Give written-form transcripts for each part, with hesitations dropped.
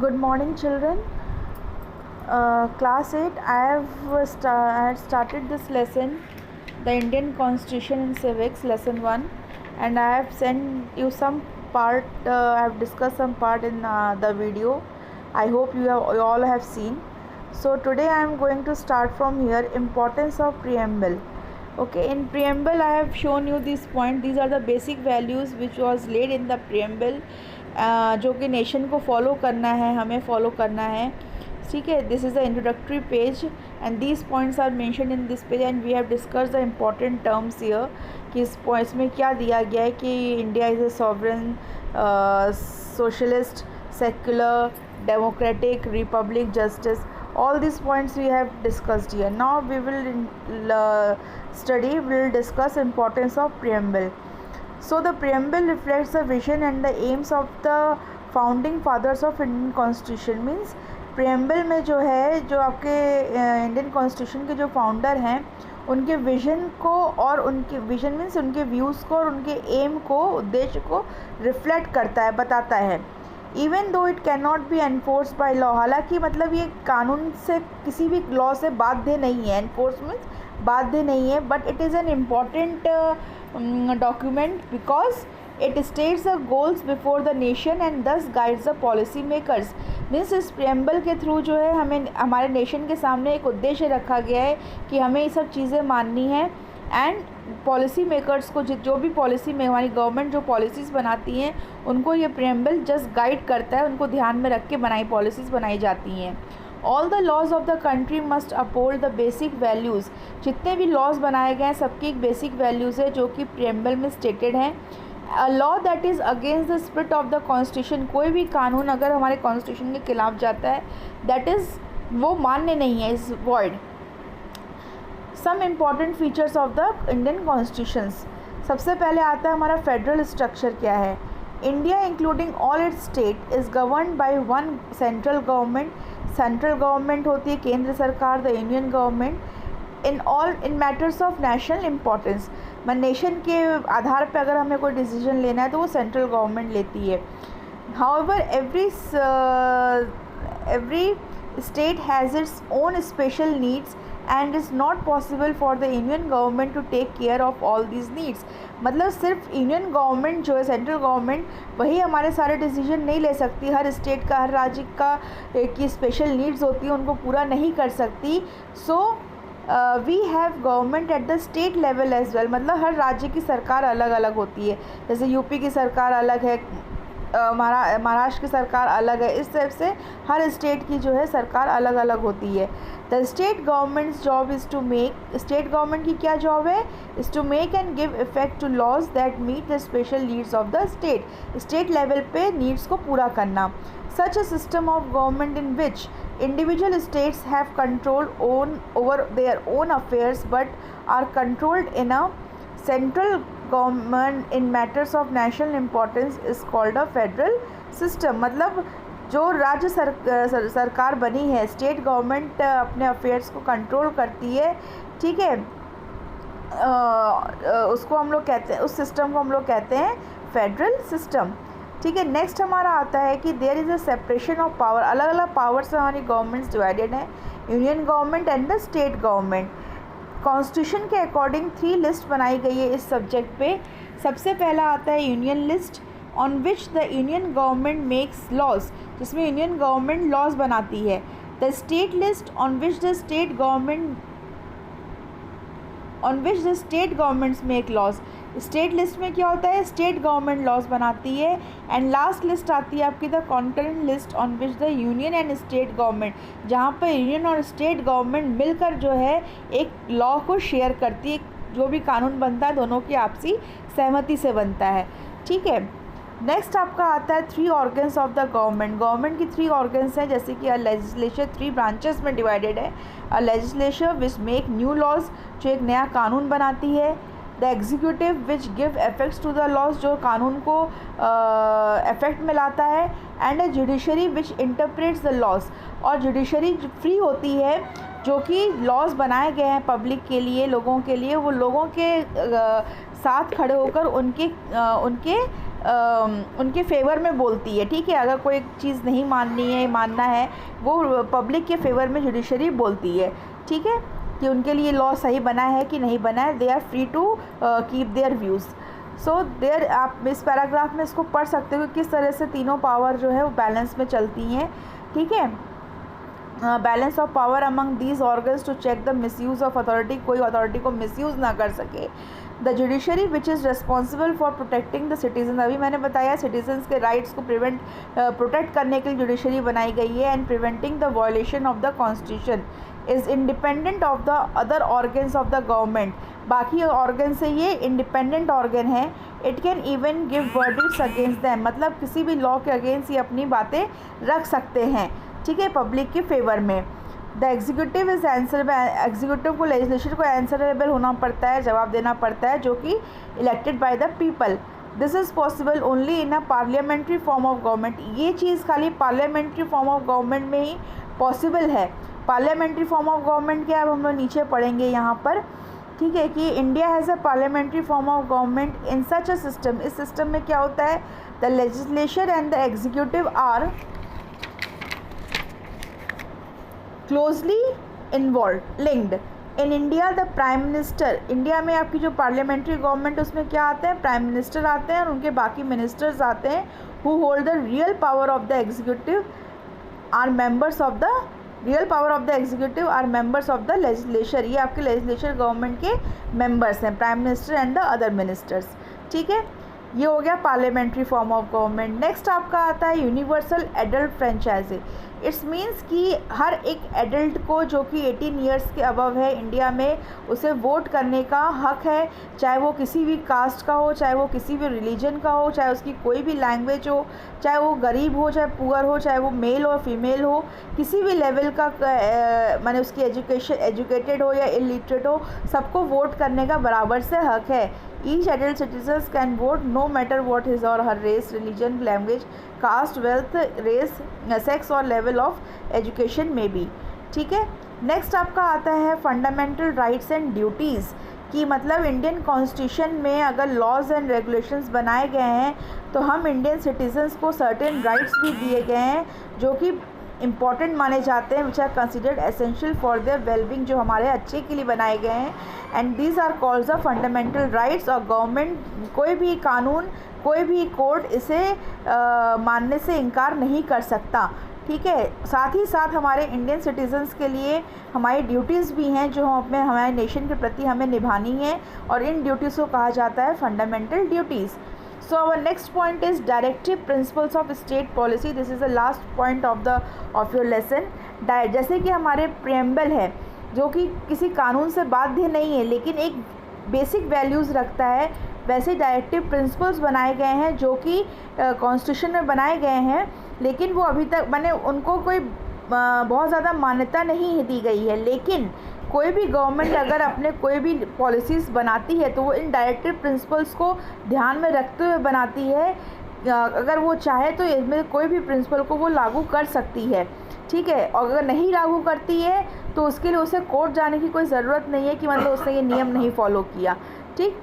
Good morning, children. Class 8. I had started this lesson, the Indian Constitution and Civics, lesson 1, and I have sent you some part. I have discussed some part in the video. I hope you all have seen. So today I am going to start from here. Importance of preamble. Okay, in preamble I have shown you this point. These are the basic values which was laid in the preamble, जो कि nation को follow करना है, हमें follow करना है. ठीक है, this is the introductory page and these points are mention in this page and we have discuss the important terms here कि इस पॉइंट्स में क्या दिया गया है कि India is a sovereign, socialist, secular, democratic, republic, justice. All these points we have discussed here. Now we will discuss importance of preamble. So the preamble reflects the vision and the aims of the founding fathers of Indian Constitution. Means preamble में जो है, जो आपके Indian constitution के जो founder हैं उनके vision को और उनके विजन मीन्स उनके व्यूज़ को और उनके एम को, उद्देश्य को रिफ्लेक्ट करता है, बताता है. Even though it can not B enforce by law. हालांकि मतलब ये कानून से, किसी भी लॉ से बाध्य नहीं है, एनफोर्समेंट बाध्य नहीं है, but it is an important document because it states the goals before the nation and thus guides the policy makers. Means इस प्रेम्बल के थ्रू जो है हमें हमारे नेशन के सामने एक उद्देश्य रखा गया है कि हमें ये सब चीज़ें माननी है एंड पॉलिसी मेकर्स को जो भी पॉलिसी में हमारी गवर्नमेंट जो पॉलिसीज़ बनाती हैं उनको ये प्रेम्बल जस्ट गाइड करता है, उनको ध्यान में रख के पॉलिसीज़ बनाई जाती हैं. All the laws of the country must uphold the basic values. जितने भी लॉज बनाए गए हैं सबकी एक बेसिक वैल्यूज़ है जो कि प्रेम्बल में स्टेटेड हैं. A law that is against the spirit of the constitution, कोई भी कानून अगर हमारे कॉन्स्टिट्यूशन के खिलाफ जाता है दैट इज़ वो मान्य नहीं है, is void. Some important features of the Indian constitutions. सबसे पहले आता है हमारा फेडरल स्ट्रक्चर क्या है. India including all its state is govern by one central government. Central government होती है केंद्र सरकार, the union government in matters of national importance. Nation के आधार पर अगर हमें कोई डिसीजन लेना है तो वो सेंट्रल गवर्नमेंट लेती है. However every state has its own special needs and it's not possible for the union government to take care of all these needs. मतलब सिर्फ यूनियन गवर्नमेंट जो है, सेंट्रल गवर्नमेंट, वही हमारे सारे डिसीजन नहीं ले सकती. हर स्टेट का, हर राज्य का की स्पेशल नीड्स होती है, उनको पूरा नहीं कर सकती. So we have government at the state level as well. मतलब हर राज्य की सरकार अलग अलग होती है. जैसे यूपी की सरकार अलग है, महाराष्ट्र की सरकार अलग है. इस तरह से हर स्टेट की जो है सरकार अलग अलग होती है. The state governments job is to make, state government की क्या जॉब है, is to make and give effect to laws that meet the special needs of the state. State level पे नीड्स को पूरा करना. Such a system of government in which individual states have control over their own affairs but are controlled in a central government in matters of national importance is called a federal system. मतलब जो राज्य सरकार बनी है, state government अपने affairs को control करती है, ठीक है, उसको हम लोग कहते हैं, उस सिस्टम को हम लोग कहते हैं फेडरल सिस्टम. ठीक है. नेक्स्ट हमारा आता है कि there is a separation of power. अलग अलग पावर से हमारी गवर्नमेंट्स डिवाइडेड हैं, union government and the state government. Constitution के अकॉर्डिंग 3 लिस्ट बनाई गई है इस सब्जेक्ट पे. सबसे पहला आता है union list on which the union government makes laws, जिसमें यूनियन गवर्नमेंट लॉज बनाती है. The state list on which the state governments make laws. State list में क्या होता है, स्टेट गवर्नमेंट लॉज बनाती है. एंड लास्ट लिस्ट आती है आपकी the concurrent list on which the union and state government, जहाँ पर यूनियन और स्टेट गवर्नमेंट मिलकर जो है एक लॉ को शेयर करती है. जो भी कानून बनता है दोनों की आपसी सहमति से बनता है. ठीक है. नेक्स्ट आपका आता है 3 organs of the government. Government की 3 ऑर्गन्स हैं, जैसे कि लेजिस्लेचर 3 ब्रांचेस में डिवाइडेड है. Legislature which make new laws, जो एक नया कानून बनाती है. The executive which give effects to the laws, जो कानून को इफेक्ट में लाता है. And a judiciary which interprets the laws, और जुडिशरी फ्री होती है जो कि लॉज बनाए गए हैं पब्लिक के लिए, लोगों के लिए, वो लोगों के साथ खड़े होकर उनके उनके फेवर में बोलती है, ठीक है। अगर कोई चीज़ नहीं मानना है वो पब्लिक के फेवर में जुडिशरी बोलती है, ठीक है, कि उनके लिए लॉ सही बना है कि नहीं बना है। They are free to keep their views. So there, आप इस पैराग्राफ में इसको पढ़ सकते हो किस तरह से तीनों पावर जो है वो बैलेंस में चलती हैं, ठीक है। Balance of power among these organs to check the misuse of authority, कोई अथॉरिटी को मिसयूज़ ना कर सके। The judiciary which is responsible for protecting the citizen, अभी मैंने बताया सिटीजन्स के राइट्स को प्रोटेक्ट करने के लिए जुडिशरी बनाई गई है। And preventing the violation of the constitution is independent of the other organs of the government, बाकी ऑर्गन से ये इंडिपेंडेंट ऑर्गन है। It can even give verdicts against them, मतलब किसी भी लॉ के अगेंस्ट ये अपनी बातें रख सकते हैं, ठीक है, पब्लिक के फेवर में। The executive is answerable, executive को लेजिस्लेचर को आंसरेबल होना पड़ता है, जवाब देना पड़ता है, जो कि elected by the people. This is possible only in a parliamentary form of government, ये चीज़ खाली पार्लियामेंट्री फॉर्म ऑफ गवर्नमेंट में ही पॉसिबल है। पार्लियामेंट्री फॉर्म ऑफ गवर्नमेंट क्या, अब हम लोग नीचे पढ़ेंगे यहाँ पर, ठीक है, कि India has a parliamentary form of government in such a system, इस सिस्टम में क्या होता है, the legislature and the executive are closely involve linked. In India the prime minister, India में आपकी जो पार्लियामेंट्री गवर्नमेंट उसमें क्या आते हैं, प्राइम मिनिस्टर आते हैं और उनके बाकी मिनिस्टर्स आते हैं, who hold the real power of the executive are members of the real power of the executive are members of the legislature, ये आपके लेजिस्लेचर गवर्नमेंट के मेंबर्स हैं, prime minister and the other ministers, ठीक है। ये हो गया parliamentary form of government. Next आपका आता है universal adult franchise. It's means कि हर एक एडल्ट को जो कि 18 ईयर्स के अबव है इंडिया में, उसे वोट करने का हक है, चाहे वो किसी भी कास्ट का हो, चाहे वो किसी भी रिलीजन का हो, चाहे उसकी कोई भी लैंग्वेज हो, चाहे वो गरीब हो, चाहे पुअर हो, चाहे वो मेल हो फीमेल हो, किसी भी लेवल का माने उसकी एजुकेटेड हो या इलिटरेट हो, सबको वोट करने का बराबर से हक है। Each adult citizens can vote no matter what his or her race, religion, language, caste, wealth, race, sex और level of education may be, ठीक है। नेक्स्ट आपका आता है फंडामेंटल राइट्स एंड ड्यूटीज़, कि मतलब इंडियन कॉन्स्टिट्यूशन में अगर लॉज एंड रेगुलेशंस बनाए गए हैं तो हम इंडियन सिटीजन्स को सर्टेन राइट्स भी दिए गए हैं जो कि इम्पॉर्टेंट माने जाते हैं, which are considered essential for their wellbeing, जो हमारे अच्छे के लिए बनाए गए हैं। And these are called the fundamental rights. और गवर्नमेंट कोई भी कानून, कोई भी कोर्ट इसे मानने से इनकार नहीं कर सकता, ठीक है। साथ ही साथ हमारे इंडियन सिटीजन्स के लिए हमारी ड्यूटीज़ भी हैं जो हम अपने हमारे नेशन के प्रति हमें निभानी है, और इन ड्यूटीज़ को कहा जाता है fundamental duties. So our next point is directive principles of state policy. This is the last point of your lesson. जैसे कि हमारे प्रियम्बल है जो कि किसी कानून से बाध्य नहीं है लेकिन एक बेसिक वैल्यूज़ रखता है, वैसे डायरेक्टिव प्रिंसिपल्स बनाए गए हैं जो कि कॉन्स्टिट्यूशन में बनाए गए हैं, लेकिन वो अभी तक उनको कोई बहुत ज़्यादा मान्यता नहीं दी गई है। लेकिन कोई भी गवर्नमेंट अगर अपने कोई भी पॉलिसीज़ बनाती है तो वो इन डायरेक्टिव प्रिंसिपल्स को ध्यान में रखते हुए बनाती है। अगर वो चाहे तो इसमें कोई भी प्रिंसिपल को वो लागू कर सकती है, ठीक है। और अगर नहीं लागू करती है तो उसके लिए उसे कोर्ट जाने की कोई ज़रूरत नहीं है कि मतलब उसने ये नियम नहीं फॉलो किया, ठीक।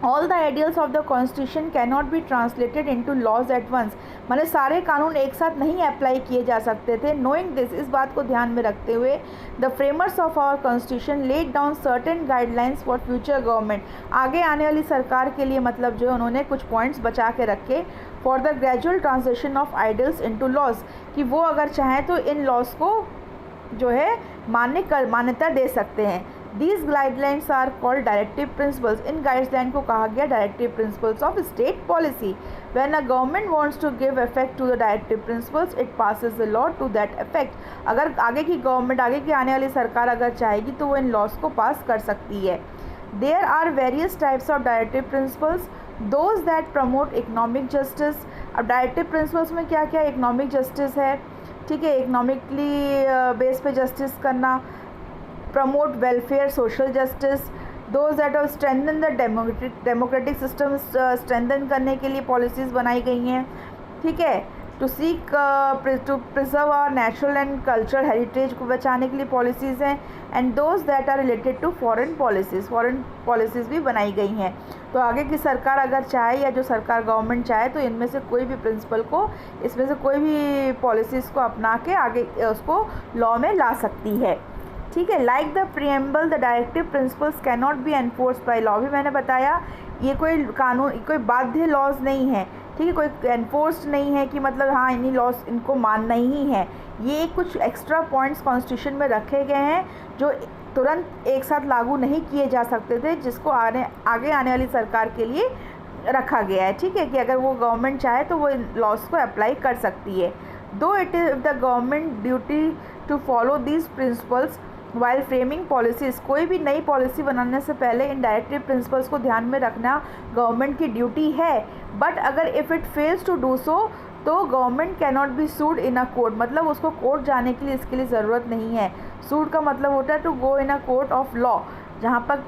All the ideals of the constitution can not be translated into laws at once, माने सारे कानून एक साथ नहीं अप्लाई किए जा सकते थे। नोइंग दिस, इस बात को ध्यान में रखते हुए, the framers of our constitution laid down certain guidelines for future government, आगे आने वाली सरकार के लिए मतलब जो उन्होंने कुछ पॉइंट्स बचा के रखे, for the gradual translation of ideals into laws, कि वो अगर चाहें तो इन लॉज को जो है मान्यता दे सकते हैं। These guidelines are called directive principles. In guideline को कहा गया directive principles of state policy. When a government wants to give effect to the directive principles, it passes the law to that effect. अगर आगे की government, आगे की आने वाली सरकार अगर चाहेगी तो वो इन लॉज को पास कर सकती है। There are various types of directive principles. Those that promote economic justice. अब डायरेक्टिव प्रिंसिपल्स में क्या क्या, इकोनॉमिक जस्टिस है, ठीक है, इकोनॉमिकली बेस पे जस्टिस करना, promote welfare, social justice, those that have strengthened the democratic systems, strengthen करने के लिए पॉलिसीज़ बनाई गई हैं, ठीक है। To seek to preserve our natural and cultural heritage को बचाने के लिए पॉलिसीज़ हैं, and those that are related to foreign policies भी बनाई गई हैं। तो आगे की सरकार अगर चाहे या जो सरकार गवर्नमेंट चाहे तो इनमें से कोई भी प्रिंसिपल को, इसमें से कोई भी पॉलिसीज़ को अपना के आगे उसको लॉ में ला सकती है। ठीक है। Like the preamble the directive principles can not B enforced by law, भी मैंने बताया ये कोई कानून, कोई बाध्य लॉज नहीं है। ठीक है, कोई एनफोर्स्ड नहीं है कि मतलब हाँ इन्हीं लॉज इनको मानना ही है। ये कुछ एक्स्ट्रा पॉइंट्स कॉन्स्टिट्यूशन में रखे गए हैं जो तुरंत एक साथ लागू नहीं किए जा सकते थे, जिसको आगे आने वाली सरकार के लिए रखा गया है। ठीक है, कि अगर वो गवर्नमेंट चाहे तो वो इन लॉज को अप्लाई कर सकती है। Though it is the government duty to follow these principles while framing policies, कोई भी नई पॉलिसी बनाने से पहले इन डायरेक्टिव प्रिंसिपल्स को ध्यान में रखना गवर्नमेंट की ड्यूटी है। बट अगर if it fails to do so तो government can not be sued in a court, मतलब उसको कोर्ट जाने के लिए इसके लिए ज़रूरत नहीं है। सूड का मतलब होता है to go in a court of law, जहाँ पर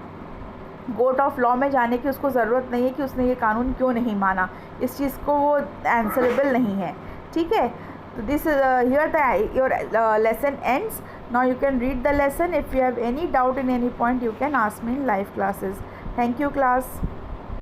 कोर्ट ऑफ लॉ में जाने की उसको ज़रूरत नहीं है कि उसने ये कानून क्यों नहीं माना, इस चीज़ को वो आंसरेबल नहीं है। ठीक है, तो this here the your lesson ends. Now you can read the lesson. If you have any doubt in any point you can ask me in live classes. Thank you class.